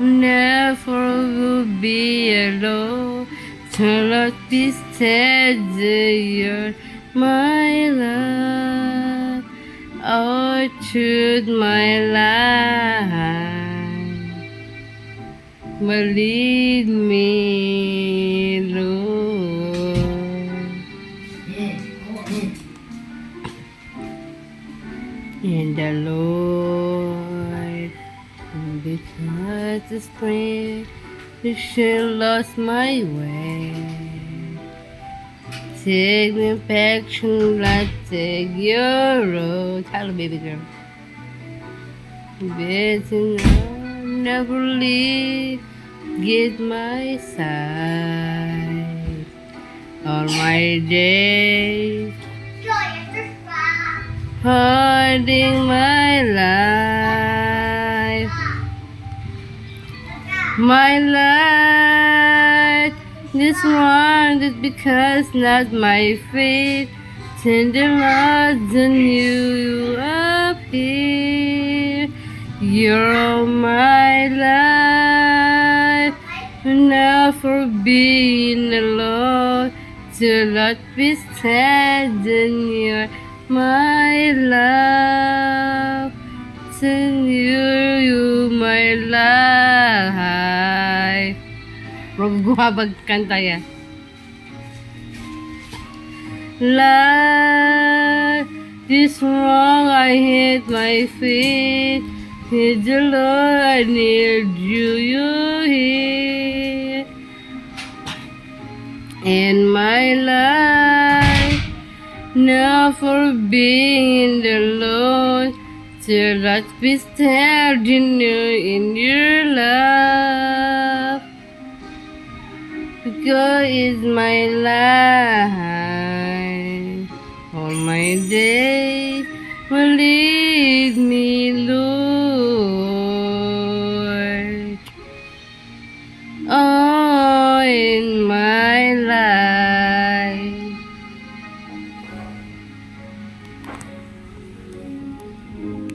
never will be alone. Till not be steadier, my love. Oh, truth, my life. But lead me, Lord. In the Lord, because the spring, the shit lost my way. Take me back to like take your road. Hello, baby girl. Betting I'll never leave, get my side. All my days, hiding my life. My life, this one is because not my fate. Tender love than you appear. You're all my life, never being alone. To not be standing near my love. To you, my life. Bro, gumabag kanta yan. Life is wrong, I hate my feet. Need the Lord, I need you here. In my life, never being alone. Till not be standing in your love. God is my life. All my days will lead me, Lord. Oh, in my life.